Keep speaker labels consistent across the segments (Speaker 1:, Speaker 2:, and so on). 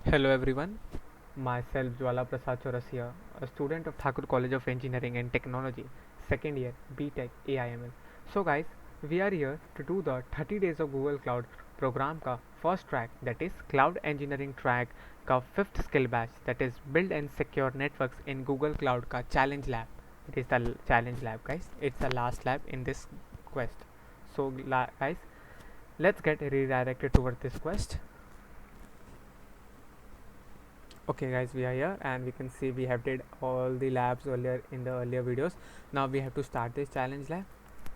Speaker 1: Hello everyone, myself Jwala Prasad Chaurasia, a student of Thakur College of Engineering and Technology, second year BTech AIML. So guys, we are here to do the 30 days of Google Cloud program का first track, that is Cloud Engineering track का fifth skill batch, that is Build and Secure Networks in Google Cloud का challenge lab. It is the challenge lab guys, it's the last lab in this quest. So guys, let's get redirected toward this quest. Okay guys, we are here and we can see we have did all the labs earlier in the earlier videos. Now we have to start this challenge lab.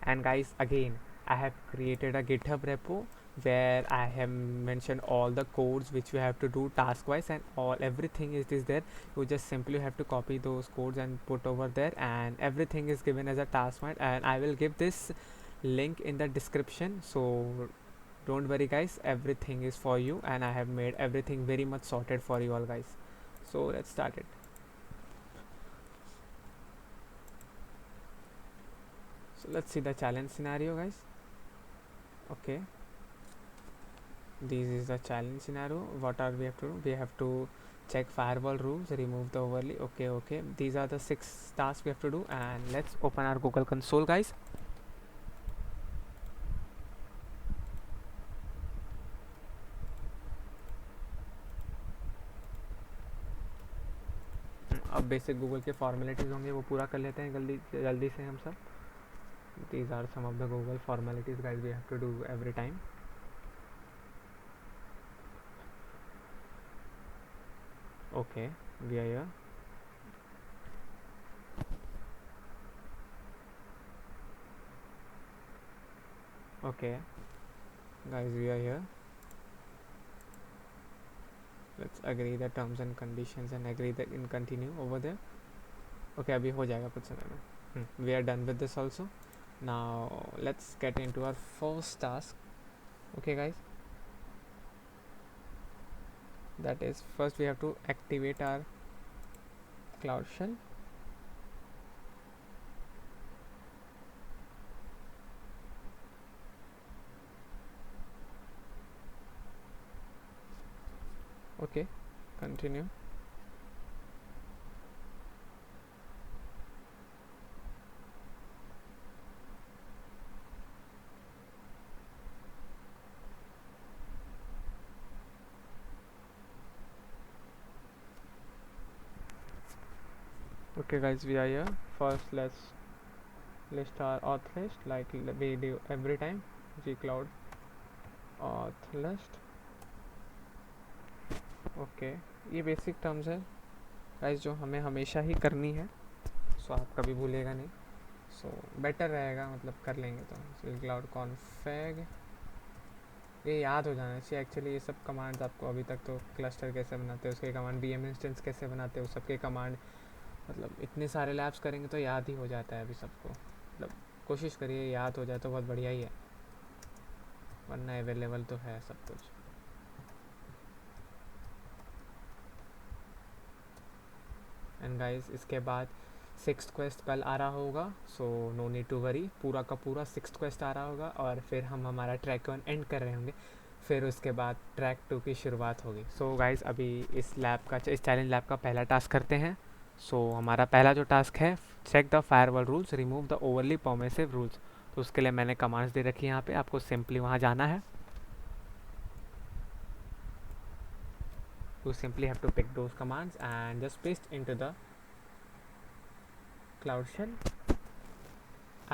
Speaker 1: And guys, again I have created a GitHub repo where I have mentioned all the codes which we have to do task wise, and all everything is there. You just simply have to copy those codes and put over there, and everything is given as a task map, and I will give this link in the description. So don't worry guys, everything is for you and I have made everything very much sorted for you all guys. So let's start it. So let's see the challenge scenario guys. Okay, this is the challenge scenario. What are we have to do? We have to check firewall rules, remove the overlay. Okay, these are the 6 tasks we have to do, and let's open our Google console guys. अब basic Google के formalities होंगे वो पूरा कर लेते हैं जल्दी जल्दी से हम सब. These are some of the Google formalities guys we have to do every time. Okay, we are here. Okay guys, we are here. Let's agree the terms and conditions and agree that in continue over there. Okay, अभी हो जाएगा कुछ समय में. We are done with this also. Now let's get into our first task. Okay guys, that is first we have to activate our Cloud Shell. Okay, continue. Okay guys, we are here. First let's list our auth list like we do every time. Gcloud auth list. Okay, ये basic terms है guys जो हमें हमेशा ही करनी है. सो आप कभी भूलेगा नहीं. सो बेटर रहेगा, मतलब कर लेंगे तो. क्लाउड कॉन्फ़िग ये याद हो जाना चाहिए एक्चुअली. ये सब कमांड्स आपको अभी तक तो क्लस्टर कैसे बनाते हैं उसके कमांड, वी एम इंस्टेंस कैसे बनाते हैं उस सबके कमांड, मतलब इतने सारे लैब्स करेंगे तो याद ही हो जाता है अभी सबको. मतलब कोशिश करिए याद हो जाए तो बहुत बढ़िया ही है, वरना अवेलेबल तो है सब कुछ. एंड गाइस इसके बाद सिक्स्थ क्वेस्ट कल आ रहा होगा. So no need to worry, पूरा का पूरा सिक्स्थ क्वेस्ट आ रहा होगा और फिर हम हमारा ट्रैक 1 एंड कर रहे होंगे. फिर उसके बाद ट्रैक 2 की शुरुआत होगी. सो गाइस अभी इस चैलेंज लैब का पहला टास्क करते हैं. सो हमारा पहला जो टास्क है, check the firewall rules, remove the overly permissive rules. तो उसके लिए मैंने कमांड्स दे रखी है यहाँ पे, आपको सिंपली वहाँ जाना है. You simply have to pick those commands and just paste into the Cloud Shell.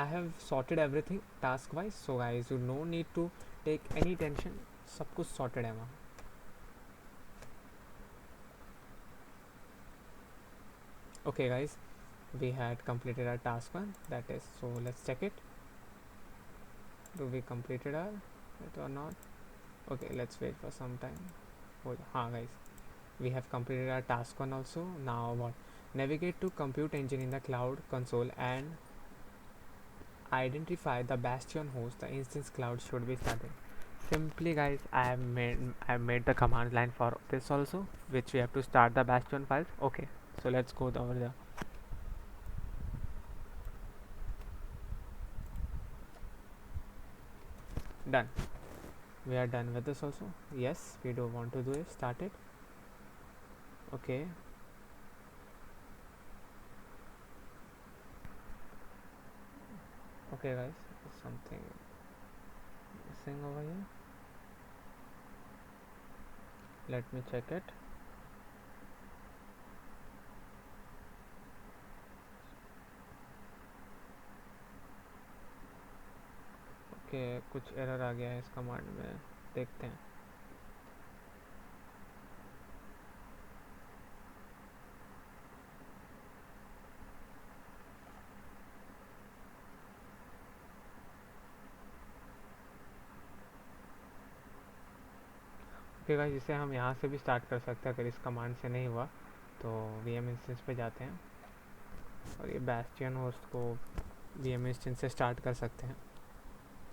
Speaker 1: I have sorted everything task wise, so guys you no need to take any tension, सब कुछ sorted है वहाँ. Okay guys, we had completed our task 1, that is, so let's check it. Do we completed it or not? Okay, let's wait for some time. Oh हाँ guys, we have completed our task 1 also. Now what? Navigate to compute engine in the cloud console and identify the bastion host the instance cloud should be started. Simply guys, I have made the command line for this also, which we have to start the bastion files. Okay, so let's go over there. Done. We are done with this also. Yes, we do want to do it. Start it. Okay. Okay guys, something missing over here. Let me check it. Okay कुछ error आ गया है इस command में, देखते हैं. Okay guys, इसे हम यहाँ से भी स्टार्ट कर सकते हैं. अगर इस कमांड से नहीं हुआ तो VM इंस्टेंस पे जाते हैं और ये बैस्टियन होस्ट को VM इंस्टेंस से स्टार्ट कर सकते हैं.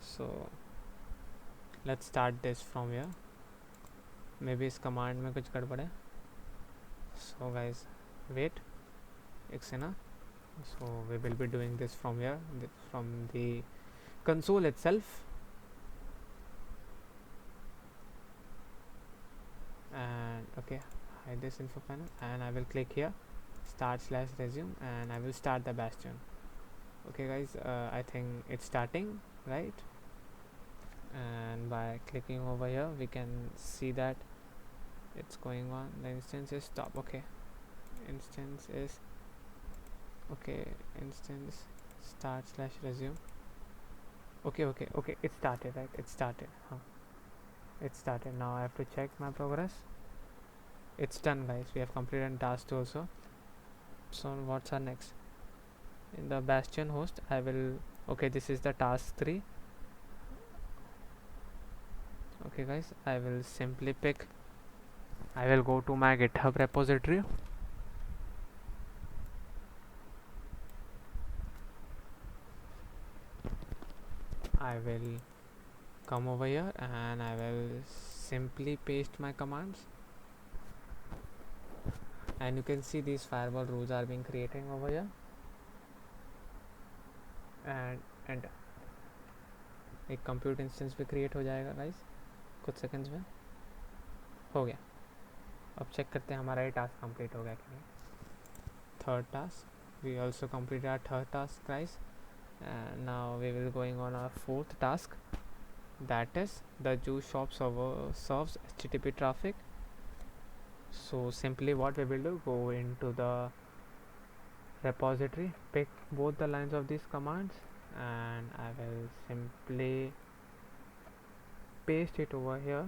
Speaker 1: So let's start this from here. May be इस कमांड में कुछ गड़बड़ है. सो गाइस वेट एक से ना. So we will be doing this from here, from the console itself. And okay, hide this info panel and I will click here start/resume and I will start the bastion. Okay guys, I think it's starting, right? And by clicking over here we can see that it's going on. The instance is stop. Okay, instance is okay, instance start/resume. Okay, it started, right? It started, huh? It started. Now I have to check my progress. It's done guys, we have completed task 2 also. So what's our next? In the bastion host I will, okay, this is the task 3. Okay guys, I will simply pick, I will go to my GitHub repository. I will come over here and I will simply paste my commands, and you can see these firewall rules are being created over here. And enter. एक compute instance पे create हो जाएगा guys कुछ seconds में. हो गया. अब check करते हैं हमारा ये टास्क कंप्लीट हो गया कि नहीं. Third task, we also completed our third task guys. And now we will going on our fourth task, that is the juice shop server serves HTTP traffic. So simply what we will do, go into the repository, pick both the lines of these commands and I will simply paste it over here.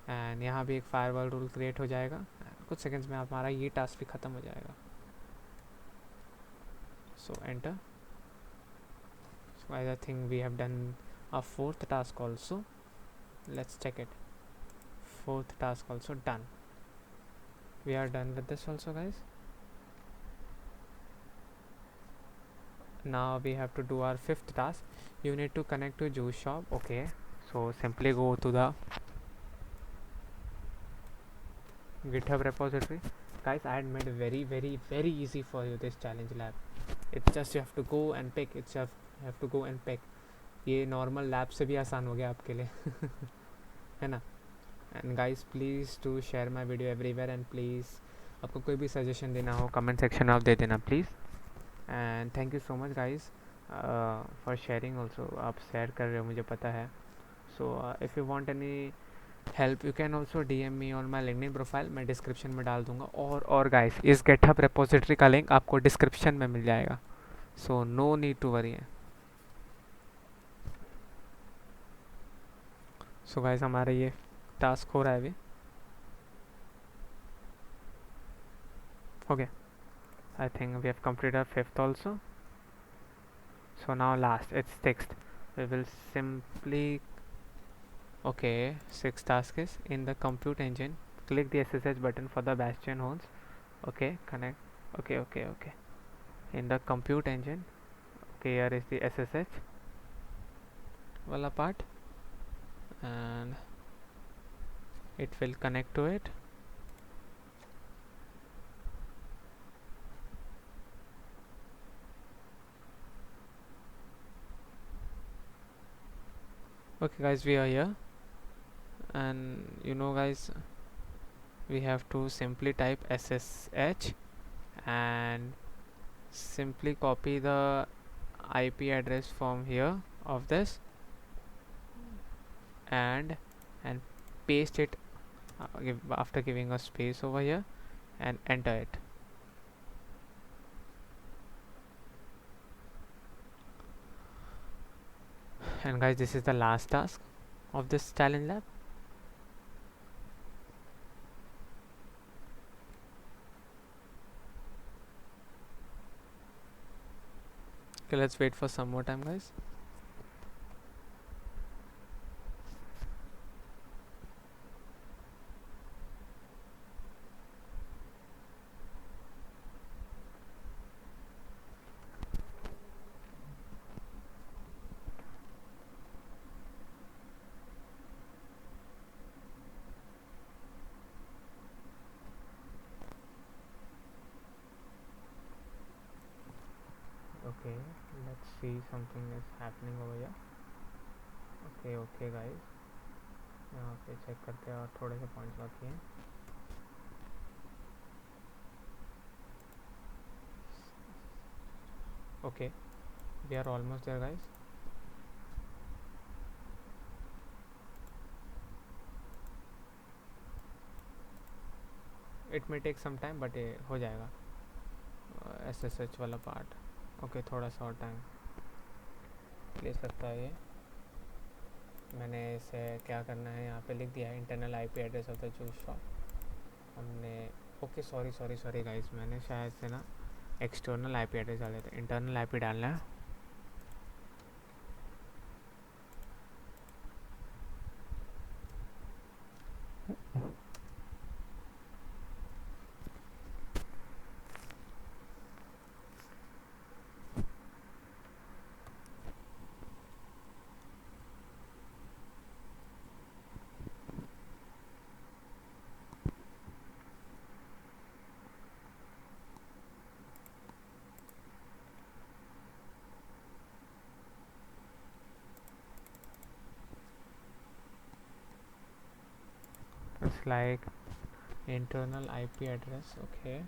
Speaker 1: and यहाँ भी एक firewall rule create हो जाएगा. कुछ seconds में हमारा ये task भी ख़त्म हो जाएगा. So enter. So I think we have done a fourth task also. Let's check it. Fourth task also done. We are done with this also guys. Now we have to do our fifth task. You need to connect to juice shop. Okay, so simply go to the GitHub repository. Guys, I had made very easy for you this challenge lab. It's just you have to go and pick. It's you have to go and pick. ये normal lab से भी आसान हो गया आपके लिए. है ना. And guys please to share my video everywhere. And please आपको कोई भी सजेशन देना हो कमेंट सेक्शन में आप दे देना please. And thank you so much guys for sharing also. आप शेयर कर रहे हो मुझे पता है. So if you want any help you can also DM me on my LinkedIn profile. मैं डिस्क्रिप्शन में डाल दूंगा. और गाइस इस GitHub रेपोजिटरी का लिंक आपको डिस्क्रिप्शन में मिल जाएगा. So no need to worry. So guys हमारा ये टास्क हो रहा है अभी. Okay, I think we have completed our fifth also. So now last, it's sixth. We will simply, okay, sixth task is in the compute engine. Click the SSH button for the bastion hosts. Okay, connect. Okay. In the compute engine, okay, here is the SSH wala part, and it will connect to it. Okay guys, we are here, and you know guys, we have to simply type SSH and simply copy the IP address from here of this and paste it after giving a space over here and enter it. And guys, this is the last task of this challenge lab. Okay, let's wait for some more time, guys. Okay, let's see, something is happening over here. Okay guys, यहाँ पे check करते हैं और थोड़े से points बाकी हैं. Okay, we are almost there, guys. It may take some time, but ये हो जाएगा. SSH वाला पार्ट. ओके, थोड़ा सा और टाइम ले सकता है ये. मैंने इसे क्या करना है यहाँ पे लिख दिया है, internal IP address of the juice shop. हमने ओके सॉरी गाइस, मैंने शायद से ना एक्सटर्नल आईपी एड्रेस डाले थे. इंटरनल आईपी डालना है. It's like internal IP address. Okay.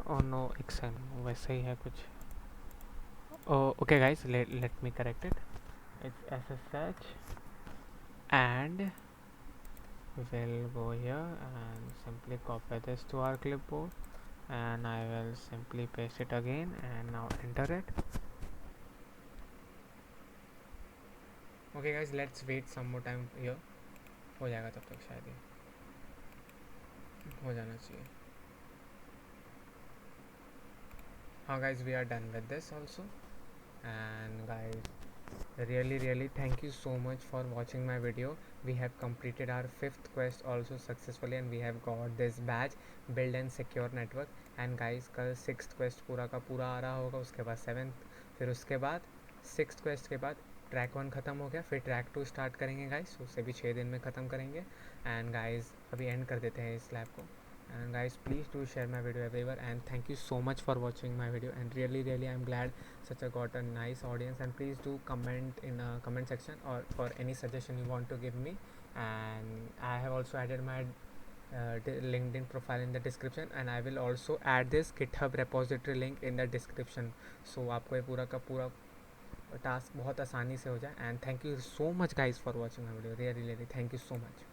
Speaker 1: Oh no, XN वैसे ही है कुछ. Oh, okay guys, let me correct it. It's SSH and we'll go here and simply copy this to our clipboard and I will simply paste it again and now enter it. Okay guys, let's wait some more time here. हो जाएगा तब तक, शायद ये हो जाना चाहिए. हाँ guys, we are done with this also. And guys, really thank you so much for watching my video. We have completed our 5th quest also successfully and we have got this badge, build and secure network. And guys, कल 6th quest पूरा का पूरा आ रहा होगा, उसके बाद 7th, फिर उसके बाद 6th quest के बाद ट्रैक 1 ख़त्म हो गया, फिर ट्रैक 2 स्टार्ट करेंगे गाइस, उसे भी 6 दिन में ख़त्म करेंगे. एंड गाइस अभी एंड कर देते हैं इस लैब को. And guys, please do share my video everywhere and thank you so much for watching my video. And really I'm glad such a got a nice audience. And please do comment in a comment section or for any suggestion you want to give me. And I have also added my LinkedIn profile in the description and I will also add this GitHub repository link in the description. So आपको ये पूरा का पूरा task बहुत आसानी से हो जाए. And thank you so much guys for watching my video. Really thank you so much.